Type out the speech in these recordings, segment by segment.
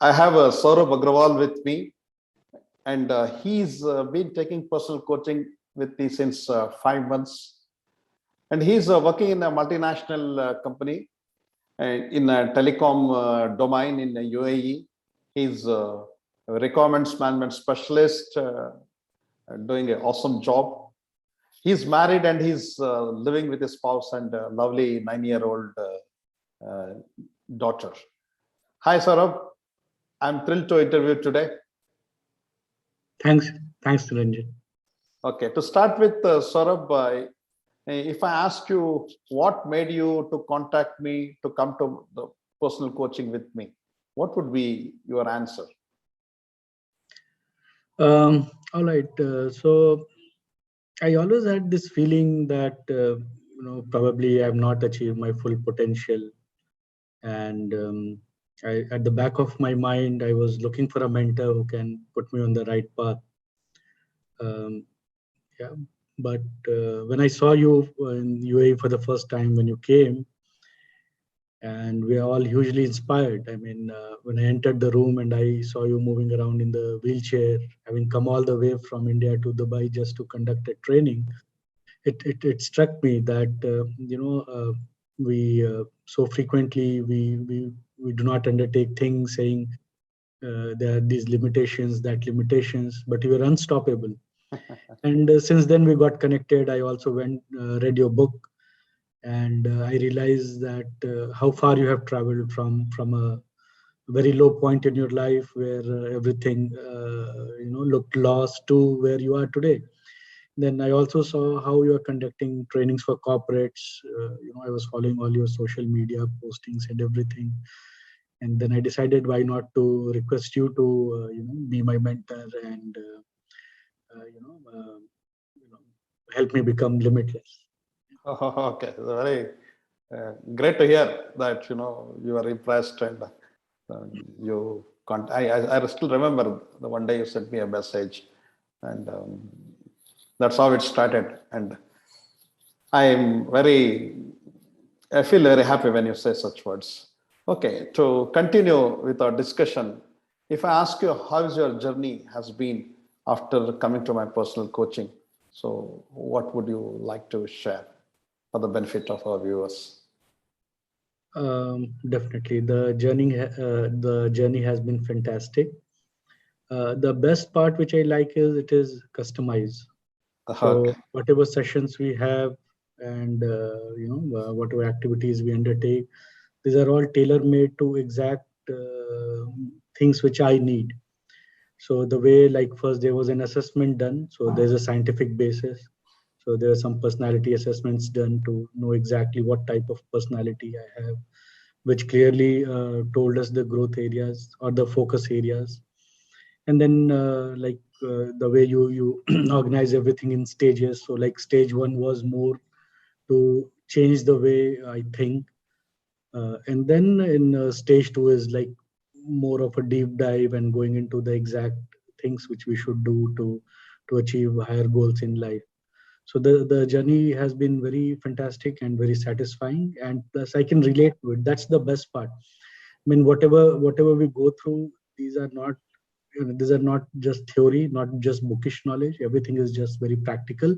I have Saurabh Agrawal with me, and he's been taking personal coaching with me since 5 months. And he's working in a multinational company in a telecom domain in the UAE. He's a requirements management specialist, doing an awesome job. He's married and he's living with his spouse and a lovely 9-year-old daughter. Hi, Saurabh. I'm thrilled to interview today. Thanks, Ranjan. Okay, to start with, Saurabh, if I ask you what made you to contact me to come to the personal coaching with me, what would be your answer? All right. So I always had this feeling that probably I have not achieved my full potential, and at the back of my mind, I was looking for a mentor who can put me on the right path. Yeah, but when I saw you in UAE for the first time when you came, and we are all hugely inspired. I mean, when I entered the room and I saw you moving around in the wheelchair, having come all the way from India to Dubai just to conduct a training, it struck me that we so frequently we do not undertake things saying there are these limitations, that limitations, but you were unstoppable. And since then we got connected. I also went read your book, and I realized that how far you have traveled from a very low point in your life where everything looked lost to where you are today. Then I also saw how you are conducting trainings for corporates. I was following all your social media postings and everything, and then I decided why not to request you to be my mentor and uh, you know uh, help me become limitless. Okay, very great to hear that you are impressed and you can't. I still remember the one day you sent me a message, and that's how it started. And I feel very happy when you say such words. Okay, to continue with our discussion, if I ask you how your journey has been after coming to my personal coaching, so what would you like to share for the benefit of our viewers? Definitely, the journey has been fantastic. The best part which I like is it is customized. Okay. So whatever sessions we have and whatever activities we undertake, these are all tailor made to exact things which I need. So the way, like, first there was an assessment done, so there's a scientific basis. So there are some personality assessments done to know exactly what type of personality I have, which clearly told us the growth areas or the focus areas. And then the way you organize everything in stages. So like stage one was more to change the way I think, and then in stage two is like more of a deep dive and going into the exact things which we should do to achieve higher goals in life. So the journey has been very fantastic and very satisfying, and plus I can relate to it. That's the best part. I mean, whatever we go through, these are not these are not just theory, not just bookish knowledge. Everything is just very practical,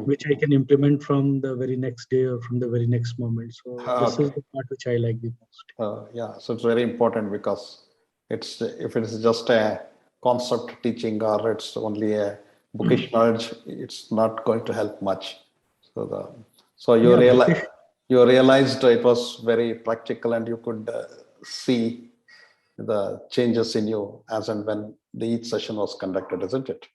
which I can implement from the very next day or from the very next moment. So this is Okay. the part which I like the most. Yeah, so it's very important because it's if it's just a concept teaching or it's only a bookish knowledge, it's not going to help much. So the so Yeah, bookish. you realized it was very practical and you could see the changes in you as and when each session was conducted, isn't it?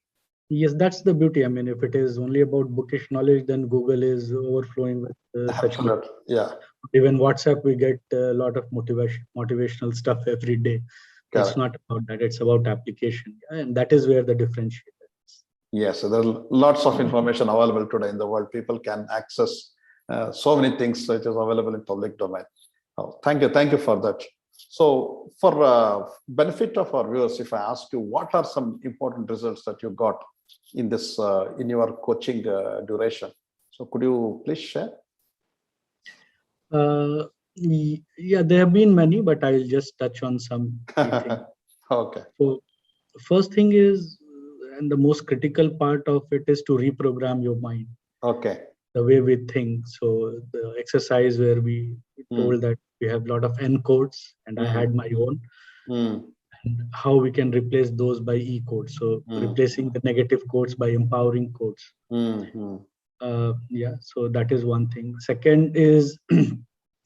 Yes, that's the beauty. I mean, if it is only about bookish knowledge, then Google is overflowing with such material. Absolutely. Yeah. Even WhatsApp, we get a lot of motivational stuff every day. It's Correct. not about that. It's about application, and that is where the differentiator is. Yes, so there are lots of information available today in the world. People can access so many things which is available in public domain. Oh, thank you for that. So, for benefit of our viewers, if I ask you, what are some important results that you got in this in your coaching duration? So, could you please share? Yeah, there have been many, but I'll just touch on some key things. Okay. So first thing is, and the most critical part of it is to reprogram your mind, Okay. the way we think. So the exercise where we told that we have a lot of N codes, and I had my own, Mm. and how we can replace those by E codes. So Mm. replacing the negative codes by empowering codes. Mm. Yeah, so that is one thing. Second is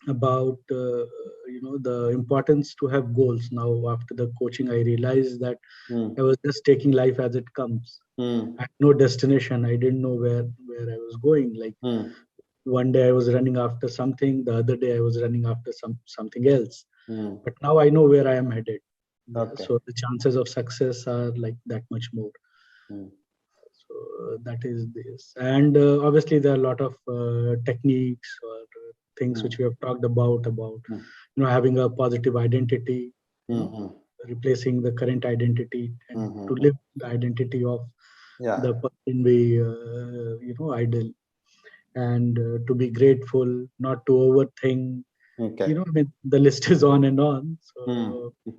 about the importance to have goals. Now after the coaching, I realized that Mm. I was just taking life as it comes. Mm. I had no destination. I didn't know where I was going. Like Mm. one day I was running after something, the other day I was running after something else. Mm. But now I know where I am headed. Yeah, Okay. so the chances of success are like that much more. Mm. So that is this, and obviously there are a lot of techniques or things which we have talked about Mm. having a positive identity, Mm. replacing the current identity, and to Mm. live the identity of Yeah. the person we idol, and to be grateful, not to overthink. Okay. I mean, the list is on and on. Mm. So,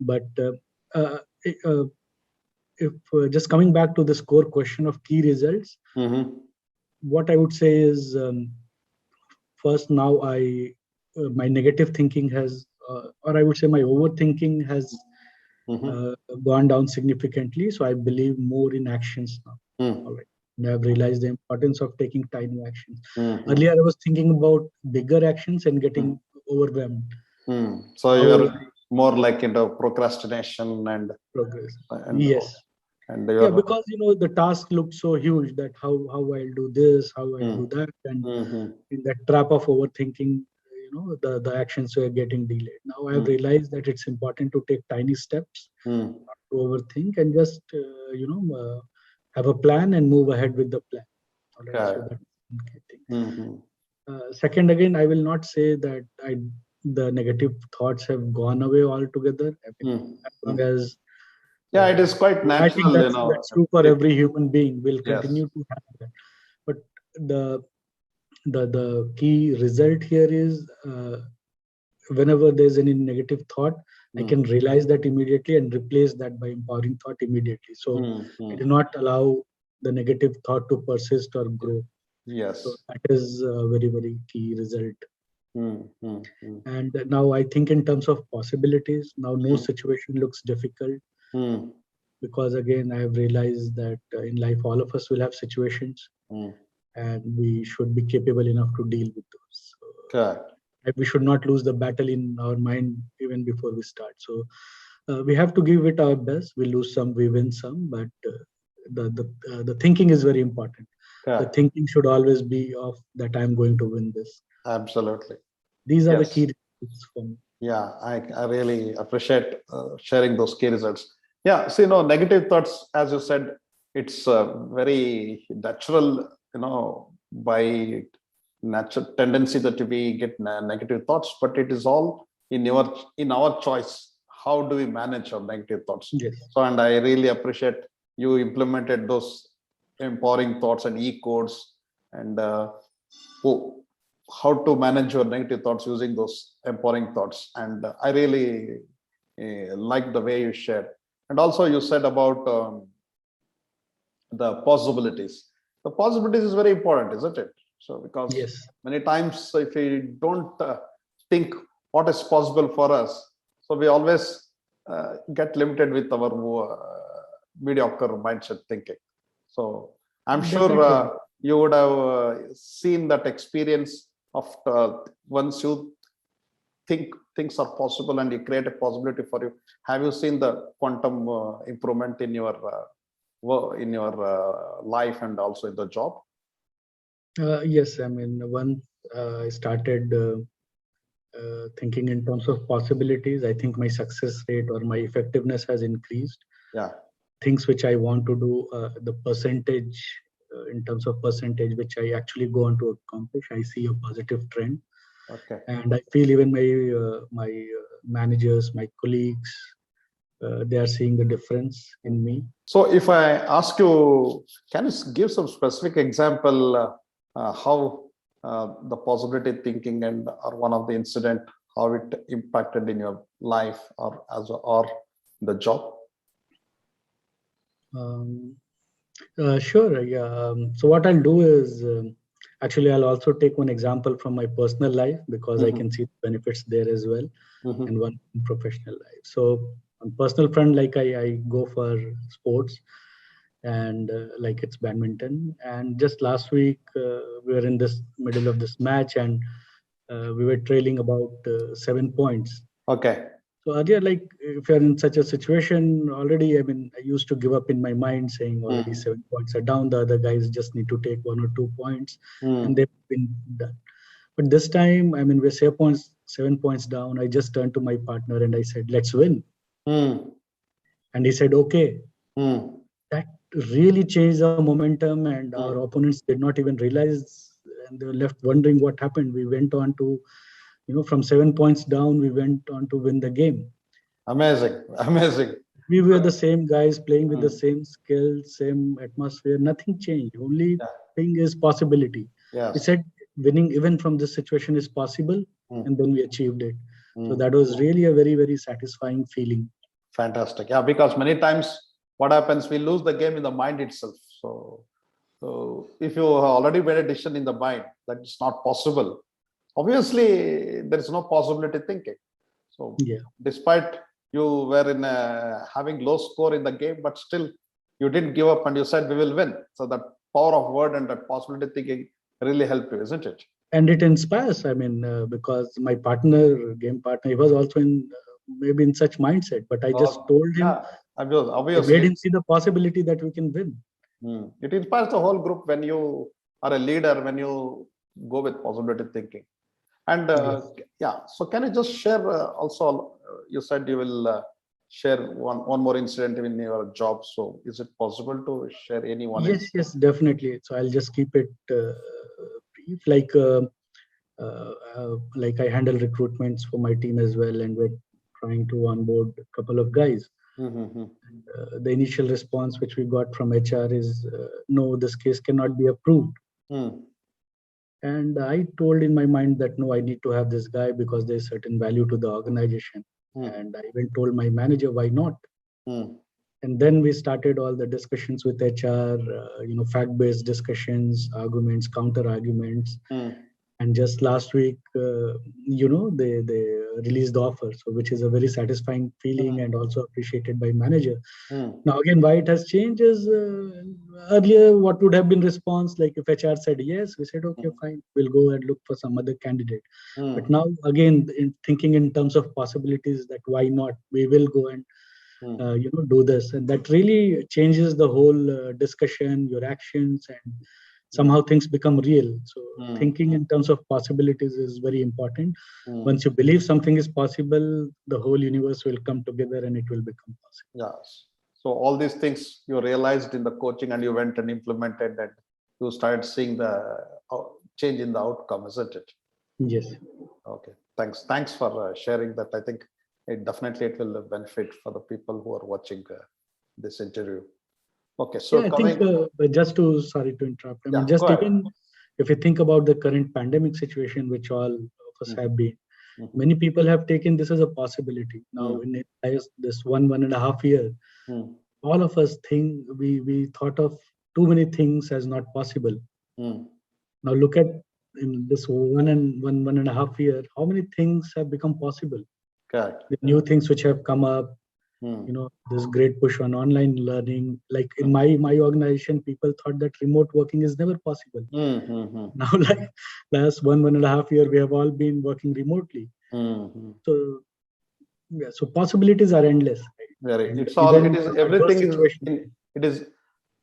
but uh, uh, if just coming back to this core question of key results, Mm-hmm. what I would say is, first, now my negative thinking has, or I would say my overthinking has Mm-hmm. uh, gone down significantly. So I believe more in actions now. Mm. All right. And I've realized the importance of taking tiny actions. Mm-hmm. Earlier, I was thinking about bigger actions and Mm. getting overwhelmed. So Now you're more like into procrastination progress. and Yes. and Yeah, you're. because the task looked so huge that how I'll do this, how I'll do Mm. that, and Mm-hmm. in that trap of overthinking, the actions were getting delayed. Now I've Mm. realized that it's important to take tiny steps, Mm. not to overthink, and just have a plan and move ahead with the plan. All right, so Okay. that's one key thing. Mm-hmm. Second, again, I will not say that the negative thoughts have gone away altogether. I mean, Mm. as long as Yeah, it is quite I think natural, that's true for It, every human being. Will yes. continue to have that. But the the key result here is, whenever there's any negative thought, I Mm. can realize that immediately and replace that by empowering thought immediately. So I do not allow the negative thought to persist or grow. So Yes. that is a very, very key result. Mm. Mm. Mm. And now I think in terms of possibilities. Now no Mm. situation looks difficult, Mm. because again I have realized that in life all of us will have situations, Mm. and we should be capable enough to deal with those. So, Correct. we should not lose the battle in our mind even before we start. So we have to give it our best. We lose some, we win some, but the thinking is very important. The Correct. thinking should always be of that I'm going to win this. Absolutely. These are the Yes. key results for me. Yeah, I really appreciate sharing those key results. Yeah, see, negative thoughts, as you said, it's very natural, by natural tendency that we get negative thoughts, but it is all in our choice. How do we manage our negative thoughts? Yes. So, and I really appreciate you implemented those empowering thoughts and e-codes, and how to manage your negative thoughts using those empowering thoughts. And I really like the way you shared. And also you said about the possibilities. The possibilities is very important, isn't it? So because Yes. many times if we don't think what is possible for us, so we always get limited with our mediocre mindset thinking. So I'm sure Definitely. you would have seen that experience of once you think things are possible and you create a possibility for you. Have you seen the quantum improvement in your life and also in the job? Yes, I mean, once I started thinking in terms of possibilities, I think my success rate or my effectiveness has increased. Yeah. Things which I want to do, the percentage, in terms of percentage, which I actually go on to accomplish, I see a positive trend. Okay. And I feel even my managers, my colleagues, they are seeing the difference in me. So if I ask you, can you give some specific example how the possibility thinking or one of the incident, how it impacted in your life or the job? Sure. Yeah. So what I'll do is actually I'll also take one example from my personal life because I can see the benefits there as well, and one in professional life. So on personal front, like I go for sports, and like it's badminton. And just last week we were in this middle of this match, and we were trailing about 7 points. Okay. So earlier, like if you're in such a situation already, I mean, I used to give up in my mind saying already 7 points are down. The other guys just need to take 1 or 2 points and they've been done. But this time, I mean, we're 7 points down. I just turned to my partner and I said, let's win. And he said, okay. That really changed the momentum, and our opponents did not even realize, and they were left wondering what happened. We went on to, from 7 points down, we went on to win the game. Amazing. Amazing. We were the same guys playing with the same skill, same atmosphere. Nothing changed. Only thing is possibility. Yes. We said winning even from this situation is possible, and then we achieved it. So that was really a very, very satisfying feeling. Fantastic. Yeah, because many times what happens, we lose the game in the mind itself. So if you have already made a decision in the mind that it's not possible, obviously there is no possibility thinking. So despite you were in having low score in the game, but still you didn't give up and you said we will win. So that power of word and that possibility thinking really helped you, isn't it? And it inspires. I mean, because my partner, game partner, he was also in maybe in such mindset, but I just told him, obviously, I made him see the possibility that we can win. It inspires the whole group when you are a leader, when you go with possibility thinking. And so can you just share also, you said you will share one more incident in your job. So is it possible to share any one? Yes, definitely. So I'll just keep it brief. Like I handle recruitments for my team as well, and we're trying to onboard a couple of guys. And, the initial response which we got from HR is, no, this case cannot be approved. And I told in my mind that, no, I need to have this guy because there's certain value to the organization. And I even told my manager, why not? And then we started all the discussions with HR, fact-based discussions, arguments, counter arguments. And just last week, they released the offer, so which is a very satisfying feeling and also appreciated by manager. Now again, why it has changed is earlier what would have been response, like if HR said yes, we said okay, fine, we'll go and look for some other candidate. But now again, thinking in terms of possibilities, that why not, we will go and do this, and that really changes the whole discussion, your actions, and somehow things become real. So thinking in terms of possibilities is very important. Once you believe something is possible, the whole universe will come together and it will become possible. Yes. So all these things you realized in the coaching and you went and implemented, and you started seeing the change in the outcome, isn't it? Yes. Okay. Thanks for sharing that. I think it will benefit for the people who are watching this interview. Okay, so I think just to, sorry to interrupt, I mean, just even if you think about the current pandemic situation, which all of us have been, many people have taken this as a possibility. Now, in this 1.5 year, all of us think we thought of too many things as not possible. Now look at in this 1.5 year, how many things have become possible? Correct. The new things which have come up. This great push on online learning. Like in my organization, people thought that remote working is never possible. Now, like last 1.5 year, we have all been working remotely. So possibilities are endless. Right?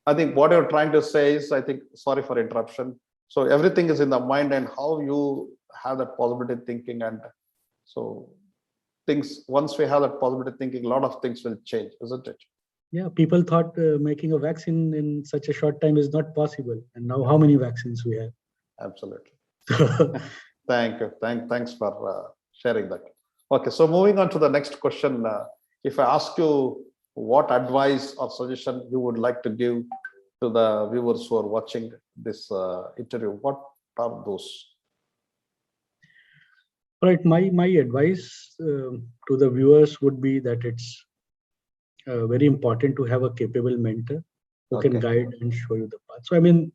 I think what you're trying to say is, sorry for interruption. So everything is in the mind and how you have that possibility thinking, and so once we have that positive thinking, a lot of things will change, isn't it? Yeah, people thought making a vaccine in such a short time is not possible, and now how many vaccines we have? Absolutely. Thank you. Thanks for sharing that. Okay, so moving on to the next question. If I ask you what advice or suggestion you would like to give to the viewers who are watching this interview, what are those? Right, my advice to the viewers would be that very important to have a capable mentor who can Okay. guide and show you the path. So I mean,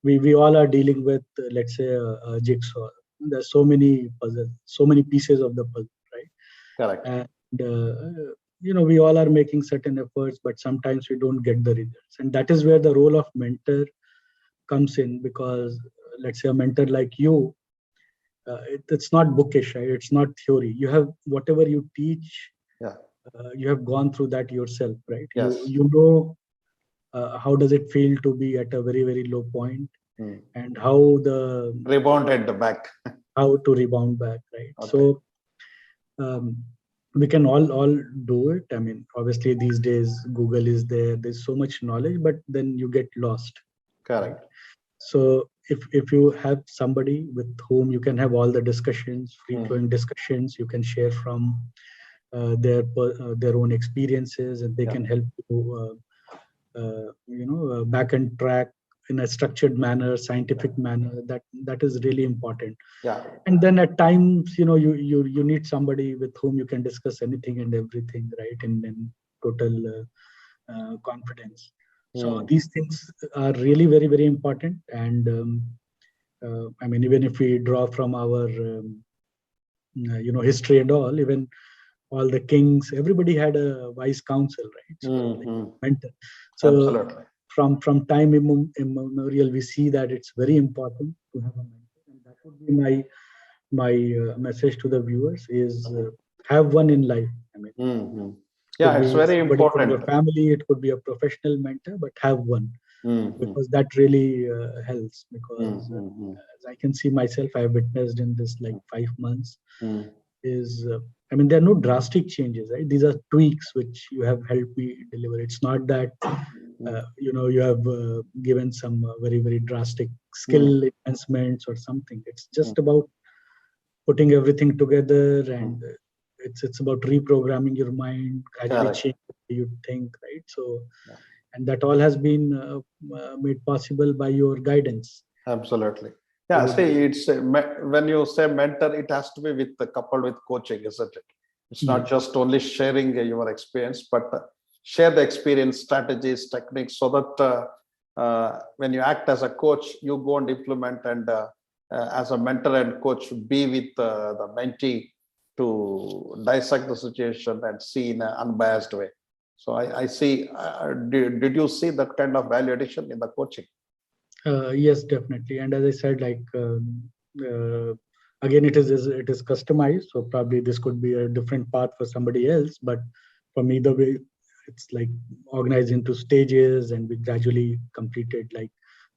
we all are dealing with, let's say, a jigsaw. There's so many puzzles, so many pieces of the puzzle, right? Correct. And we all are making certain efforts, but sometimes we don't get the results, and that is where the role of mentor comes in. Because let's say a mentor like you, it's not bookish, right? It's not theory. You have whatever you teach, Yeah. you have gone through that yourself, right? Yes. You know how does it feel to be at a very very low point, Mm. and how Rebound at the back. how to rebound back, right? Okay. So um, we can all do it. I mean, obviously these days Google is there. There's so much knowledge, but then you get lost. Correct. So if you have somebody with whom you can have all the discussions, free flowing discussions, you can share from their own experiences, and they Yeah. can help you, back and track in a structured manner, scientific manner. That is really important. Yeah. And then at times, you need somebody with whom you can discuss anything and everything, right? In total confidence. So these things are really very very important. And I mean, even if we draw from our history and all, even all the kings, everybody had a wise counsel, right? So like mentor. So Absolutely. from time immemorial, we see that it's very important to have a mentor, and that would be my message to the viewers is have one in life. I mean, Yeah, could it's be very somebody from your important. family, it could be a professional mentor, but have one, because that really helps. Because as I can see myself, I have witnessed in this like 5 months is I mean, there are no drastic changes, right? These are tweaks which you have helped me deliver. It's not that you have given some very very drastic skill enhancements or something. It's just about putting everything together, and it's about reprogramming your mind, gradually Correct. change the way you think, right? So and that all has been made possible by your guidance. Absolutely. Yeah, So see, it's when you say mentor, it has to be coupled with coaching, isn't it? It's not yes, just only sharing your experience, but share the experience, strategies, techniques, so that when you act as a coach, you go and implement, and as a mentor and coach, be with the mentee to dissect the situation and see in an unbiased way. So I see. Did you see that kind of value addition in the coaching? yes, definitely. And as I said, like again, it is customized. So probably this could be a different path for somebody else, but for me, the way it's like organized into stages, and we gradually completed like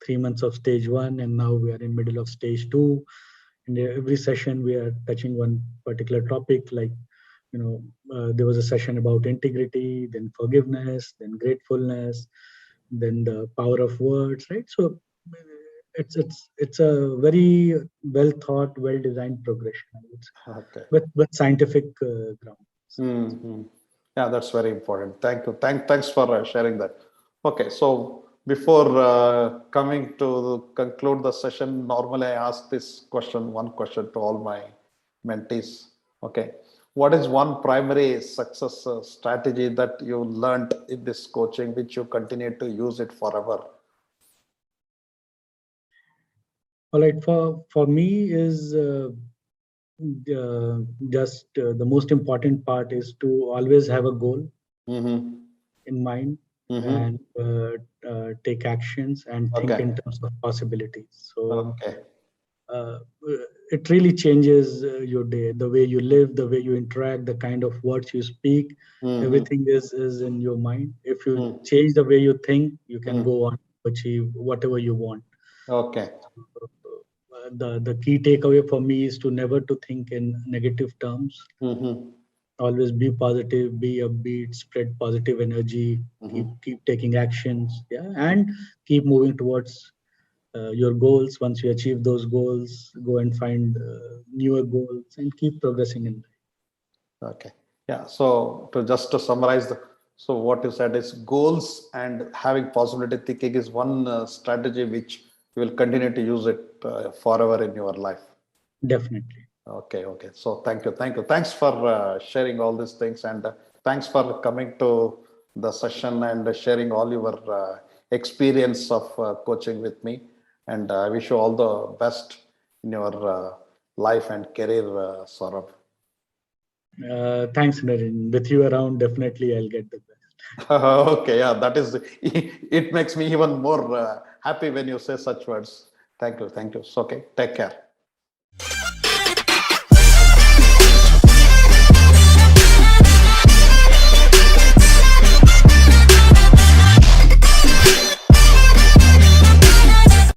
3 months of stage one, and now we are in middle of stage two. And every session we are touching one particular topic. Like there was a session about integrity, then forgiveness, then gratefulness, then the power of words, right? So it's a very well thought, well designed progression, I would say, Okay. with scientific ground. Yeah, that's very important. Thank you. Thanks for sharing that. Okay, so before coming to conclude the session, normally I ask one question to all my mentees. Okay, what is one primary success strategy that you learned in this coaching, which you continue to use it forever? All right, for me is just the most important part is to always have a goal in mind, and take actions and think in Okay. terms of possibilities. So Okay. uh, it really changes your day, the way you live, the way you interact, the kind of words you speak. Everything is in your mind. If you change the way you think, you can go on to achieve whatever you want. Okay. The key takeaway for me is to never to think in negative terms. Always be positive, be upbeat, spread positive energy, keep taking actions, yeah, and keep moving towards your goals. Once you achieve those goals, go and find newer goals and keep progressing in life. Okay. Yeah. So to summarize so what you said is goals and having possibility thinking is one strategy which you will continue to use it forever in your life. Definitely. Okay. Okay. So thank you. Thanks for sharing all these things, and thanks for coming to the session and sharing all your experience of coaching with me. And I wish you all the best in your life and career, Saurabh. Thanks, Naren. With you around, definitely I'll get the best. Okay, yeah, that is, it makes me even more happy when you say such words. Thank you. Thank you. Okay, take care.